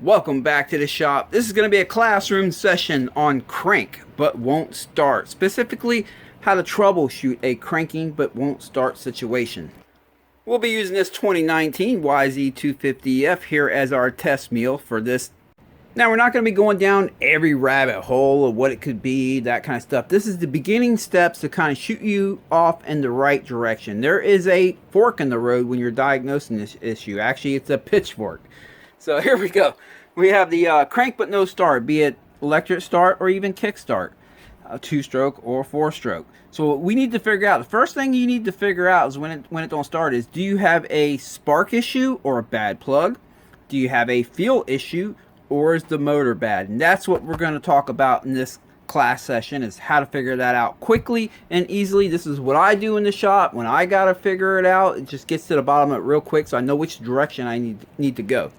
Welcome back to the shop. This is going to be a classroom session on crank but won't start. Specifically, how to troubleshoot a cranking but won't start situation. We'll be using this 2019 YZ250F here as our test meal for this. Now, we're not going to be going down every rabbit hole of what it could be, that kind of stuff. This is the beginning steps to kind of shoot you off in the right direction. There is a fork in the road when you're diagnosing this issue. Actually, it's a pitchfork. So here we go. We have the crank but no start, be it electric start or even kick start, 2-stroke or 4-stroke. So what we need to figure out, the first thing you need to figure out is when it don't start is, do you have a spark issue or a bad plug? Do you have a feel issue or is the motor bad? And that's what we're going to talk about in this class session, is how to figure that out quickly and easily. This is what I do in the shop. When I got to figure it out, it just gets to the bottom of it real quick so I know which direction I need to go.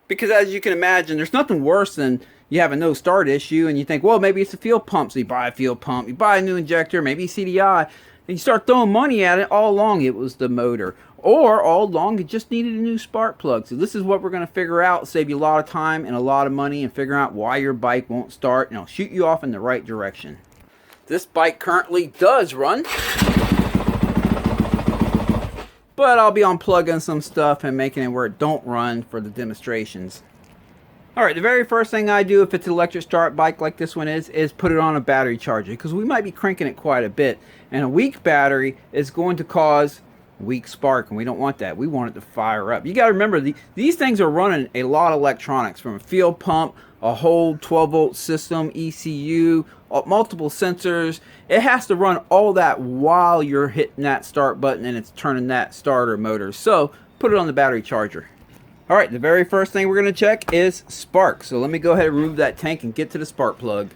Because as you can imagine, there's nothing worse than you have a no start issue and you think, well, maybe it's a fuel pump. So you buy a fuel pump, you buy a new injector, maybe CDI, and you start throwing money at it. All along it was the motor, or all along it just needed a new spark plug. So this is what we're going to figure out, save you a lot of time and a lot of money, and figure out why your bike won't start, and it'll shoot you off in the right direction. This bike currently does run, but I'll be unplugging some stuff and making it where it don't run for the demonstrations. Alright, the very first thing I do if it's an electric start bike like this one is put it on a battery charger, because we might be cranking it quite a bit, and a weak battery is going to cause weak spark, and we don't want that. We want it to fire up. You got to remember, these things are running a lot of electronics, from a fuel pump, a whole 12-volt system, ECU, multiple sensors. It has to run all that while you're hitting that start button and it's turning that starter motor. So put it on the battery charger. All right, the very first thing we're going to check is spark. So let me go ahead and remove that tank and get to the spark plug.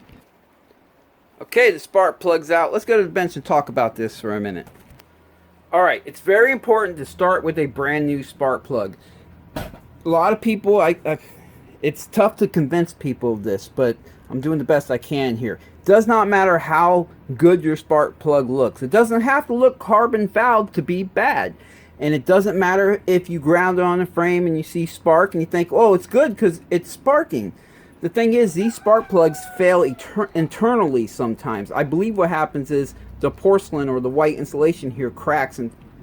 Okay, the spark plug's out. Let's go to the bench and talk about this for a minute. All right, it's very important to start with a brand new spark plug. A lot of people, it's tough to convince people of this, but I'm doing the best I can here. It does not matter how good your spark plug looks. It doesn't have to look carbon fouled to be bad. And it doesn't matter if you ground it on the frame and you see spark and you think, oh, it's good because it's sparking. The thing is, these spark plugs fail internally sometimes. I believe what happens is the porcelain or the white insulation here cracks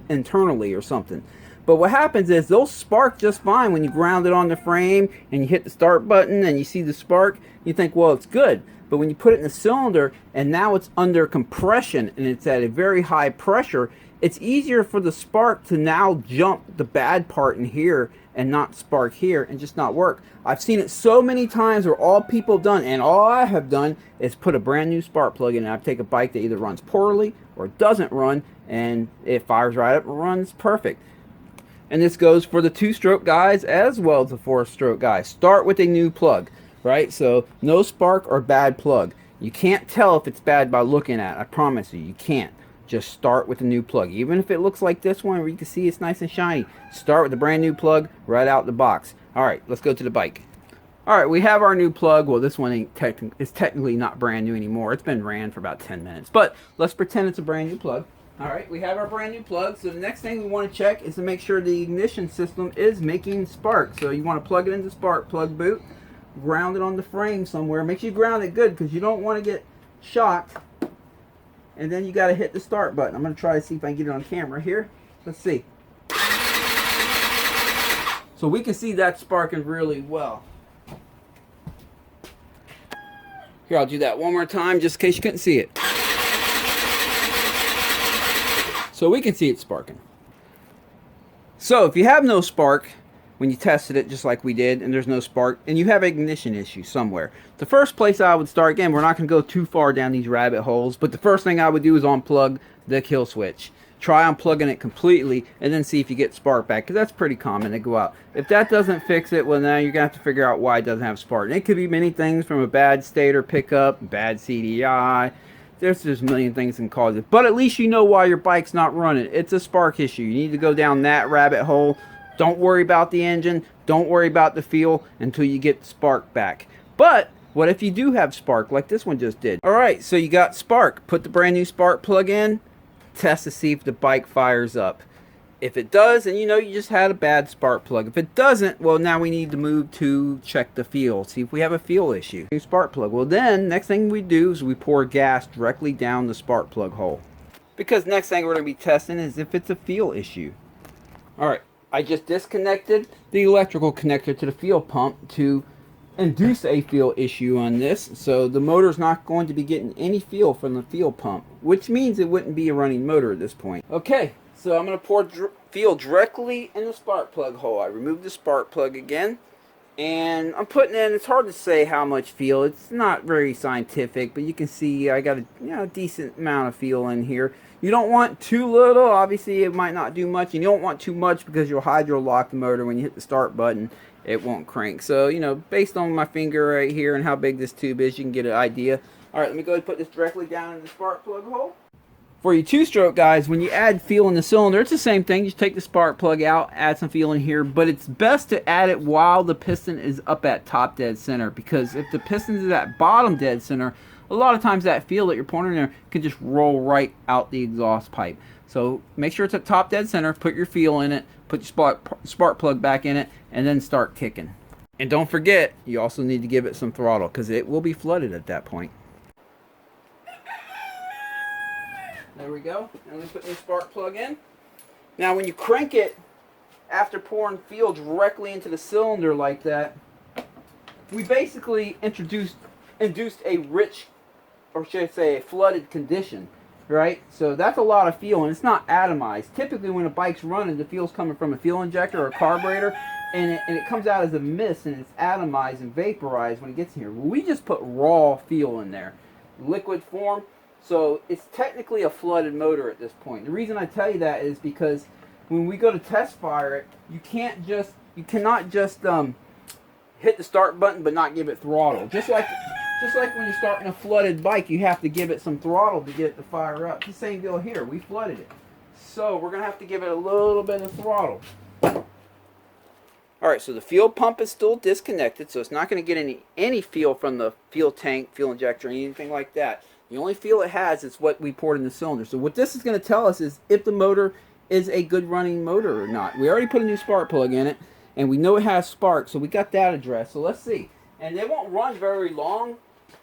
internally or something. But what happens is they'll spark just fine when you ground it on the frame and you hit the start button and you see the spark. You think, well, it's good. But when you put it in the cylinder and now it's under compression and it's at a very high pressure, it's easier for the spark to now jump the bad part in here and not spark here and just not work. I've seen it so many times where all people have done, and all I have done, is put a brand new spark plug in, and I've taken a bike that either runs poorly or doesn't run, and it fires right up and runs perfect. And this goes for the 2-stroke guys as well as the 4-stroke guys. Start with a new plug, right? So no spark or bad plug. You can't tell if it's bad by looking at it. I promise you, you can't. Just start with a new plug. Even if it looks like this one where you can see it's nice and shiny, start with a brand new plug right out the box. Alright, let's go to the bike. Alright, we have our new plug. Well, this one is technically not brand new anymore. It's been ran for about 10 minutes. But let's pretend it's a brand new plug. Alright, we have our brand new plug. So the next thing we want to check is to make sure the ignition system is making spark. So you want to plug it into spark plug boot, ground it on the frame somewhere. Make sure you ground it good because you don't want to get shocked. And then you got to hit the start button. I'm going to try to see if I can get it on camera here. Let's see. So we can see that sparking really well. Here, I'll do that one more time just in case you couldn't see it. So we can see it sparking. So if you have no spark, when you tested it just like we did, and there's no spark, and you have an ignition issue somewhere, the first place I would start, again, we're not going to go too far down these rabbit holes, but the first thing I would do is unplug the kill switch. Try unplugging it completely, and then see if you get spark back, because that's pretty common to go out. If that doesn't fix it, well, now you're going to have to figure out why it doesn't have spark. And it could be many things, from a bad stator pickup, bad CDI. There's just a million things that can cause it. But at least you know why your bike's not running. It's a spark issue. You need to go down that rabbit hole. Don't worry about the engine. Don't worry about the feel until you get spark back. But what if you do have spark like this one just did? Alright, so you got spark. Put the brand new spark plug in. Test to see if the bike fires up. If it does, then you know you just had a bad spark plug. If it doesn't, well, now we need to move to check the feel, see if we have a feel issue. New spark plug. Well, then next thing we do is we pour gas directly down the spark plug hole, because next thing we're going to be testing is if it's a feel issue. All right, I just disconnected the electrical connector to the fuel pump to induce a feel issue on this, so the motor's not going to be getting any feel from the fuel pump, which means it wouldn't be a running motor at this point. Okay, so I'm going to pour fuel directly in the spark plug hole. I removed the spark plug again, and I'm putting in, it's hard to say how much fuel, it's not very scientific, but you can see I got a decent amount of fuel in here. You don't want too little, obviously it might not do much, and you don't want too much because you'll hydro lock the motor. When you hit the start button, it won't crank. So, you know, based on my finger right here and how big this tube is, you can get an idea. Alright, let me go ahead and put this directly down in the spark plug hole. For you two-stroke guys, when you add fuel in the cylinder, it's the same thing. Just take the spark plug out, add some fuel in here, but it's best to add it while the piston is up at top dead center, because if the piston is at bottom dead center, a lot of times that fuel that you're pouring in there can just roll right out the exhaust pipe. So make sure it's at top dead center, put your fuel in it, put your spark plug back in it, and then start kicking. And don't forget, you also need to give it some throttle, because it will be flooded at that point. There we go. And we put the spark plug in. Now when you crank it, after pouring fuel directly into the cylinder like that, we basically induced a rich, or should I say a flooded condition, right? So that's a lot of fuel, and it's not atomized. Typically when a bike's running, the fuel's coming from a fuel injector or a carburetor, and it comes out as a mist, and it's atomized and vaporized when it gets in here. Well, we just put raw fuel in there, liquid form. So it's technically a flooded motor at this point. The reason I tell you that is because when we go to test fire it, you cannot just hit the start button but not give it throttle. Just like when you're starting a flooded bike, you have to give it some throttle to get it to fire up. It's the same deal here. We flooded it, so we're gonna have to give it a little bit of throttle. All right, so the fuel pump is still disconnected, so it's not going to get any fuel from the fuel tank, fuel injector, or anything like that. The only fuel it has is what we poured in the cylinder. So what this is going to tell us is if the motor is a good running motor or not. We already put a new spark plug in it, and we know it has spark, so we got that addressed. So let's see. And they won't run very long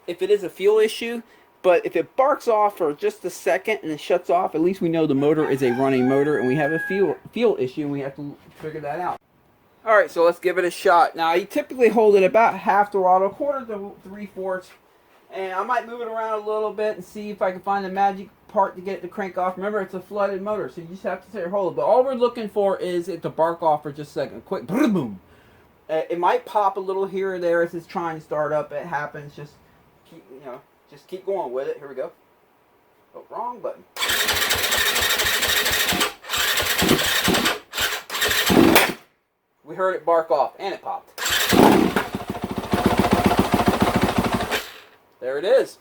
if it is a fuel issue, but if it barks off for just a second and it shuts off, at least we know the motor is a running motor, and we have a fuel issue, and we have to figure that out. Alright, so let's give it a shot. Now, you typically hold it about half throttle, quarter to 3/4. And I might move it around a little bit and see if I can find the magic part to get it to crank off. Remember, it's a flooded motor, so you just have to sit here hold it. But all we're looking for is it to bark off for just a second. Quick, boom. It might pop a little here or there as it's trying to start up. It happens. Just keep going with it. Here we go. Oh, wrong button. We heard it bark off, and it popped. There it is.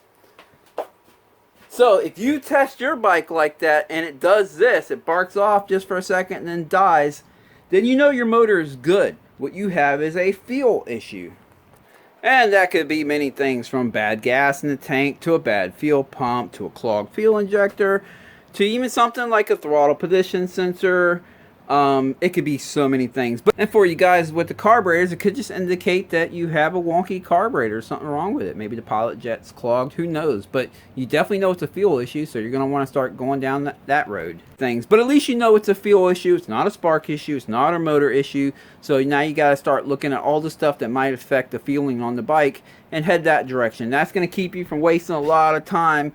So if you test your bike like that and it does this, it barks off just for a second and then dies, then you know your motor is good. What you have is a fuel issue. And that could be many things, from bad gas in the tank to a bad fuel pump to a clogged fuel injector to even something like a throttle position sensor. It could be so many things. And for you guys with the carburetors, it could just indicate that you have a wonky carburetor, something wrong with it. Maybe the pilot jet's clogged, who knows. But you definitely know it's a fuel issue, so you're going to want to start going down that road. But at least you know it's a fuel issue. It's not a spark issue. It's not a motor issue. So now you got to start looking at all the stuff that might affect the feeling on the bike and head that direction. That's going to keep you from wasting a lot of time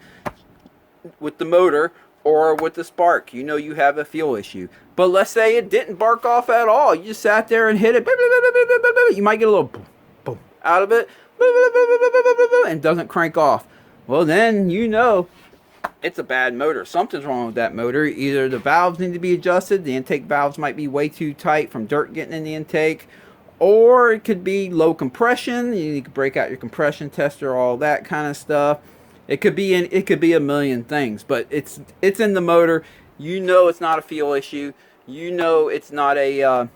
with the motor or with the spark. You know you have a fuel issue. But let's say it didn't bark off at all. You just sat there and hit it. You might get a little boom, boom out of it, and doesn't crank off. Well, then you know it's a bad motor. Something's wrong with that motor. Either the valves need to be adjusted. The intake valves might be way too tight from dirt getting in the intake. Or it could be low compression. You need to break out your compression tester, all that kind of stuff. It could be a million things, but it's in the motor. You know it's not a fuel issue. You know it's not a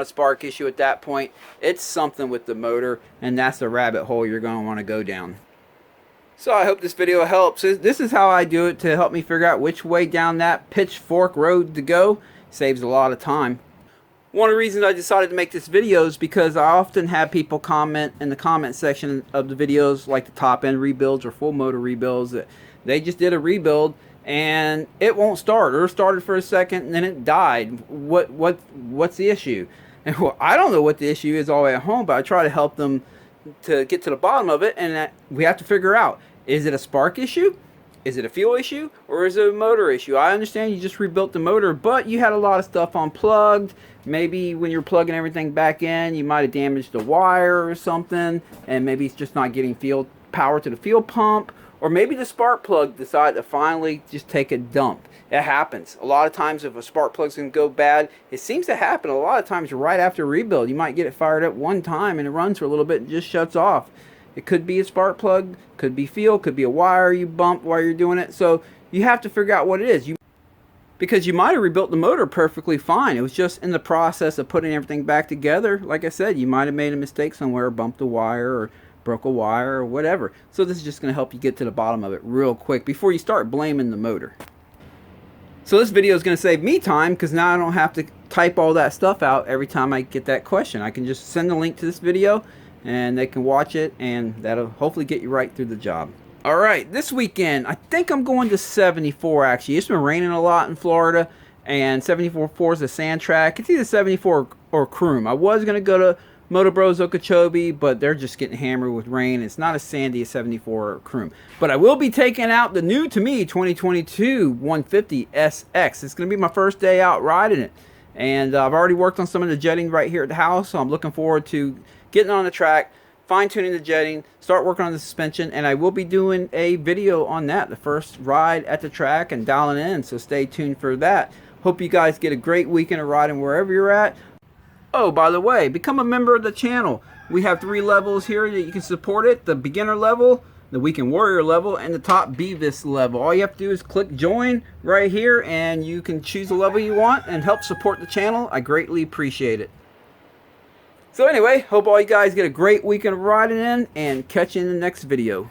spark issue at that point. It's something with the motor, and that's the rabbit hole you're going to want to go down. So I hope this video helps. This is how I do it to help me figure out which way down that pitchfork road to go. Saves a lot of time. One of the reasons I decided to make this video is because I often have people comment in the comment section of the videos, like the top end rebuilds or full motor rebuilds, that they just did a rebuild and it won't start, or started for a second and then it died. What's the issue? And well, I don't know what the issue is all the way at home, but I try to help them to get to the bottom of it, and we have to figure out, is it a spark issue? Is it a fuel issue, or is it a motor issue? I understand you just rebuilt the motor, but you had a lot of stuff unplugged. Maybe when you're plugging everything back in, you might have damaged the wire or something, and maybe it's just not getting field power to the fuel pump, or maybe the spark plug decided to finally just take a dump. It happens. A lot of times if a spark plug's going to go bad, it seems to happen a lot of times right after rebuild. You might get it fired up one time and it runs for a little bit and just shuts off. It could be a spark plug, could be fuel, could be a wire you bumped while you're doing it. So you have to figure out what it is. Because you might have rebuilt the motor perfectly fine. It was just in the process of putting everything back together. Like I said, you might have made a mistake somewhere, bumped a wire or broke a wire or whatever. So this is just going to help you get to the bottom of it real quick before you start blaming the motor. So this video is going to save me time, because now I don't have to type all that stuff out every time I get that question. I can just send a link to this video and they can watch it, and that'll hopefully get you right through the job. Alright, this weekend I think I'm going to 74 actually. It's been raining a lot in Florida, and 74 is a sand track. It's either 74 or Croom. I was going to go to Moto Bros Okeechobee, but they're just getting hammered with rain. It's not as sandy as 74 or Croom. But I will be taking out the new to me 2022 150 SX. It's going to be my first day out riding it. And I've already worked on some of the jetting right here at the house, so I'm looking forward to getting on the track, fine-tuning the jetting, start working on the suspension, and I will be doing a video on that, the first ride at the track and dialing in, so stay tuned for that. Hope you guys get a great weekend of riding wherever you're at. Oh, by the way, become a member of the channel. We have 3 levels here that you can support it: the beginner level, the weekend warrior level, and the top Beavis level. All you have to do is click join right here, and you can choose the level you want and help support the channel. I greatly appreciate it. So anyway, hope all you guys get a great weekend of riding in, and catch you in the next video.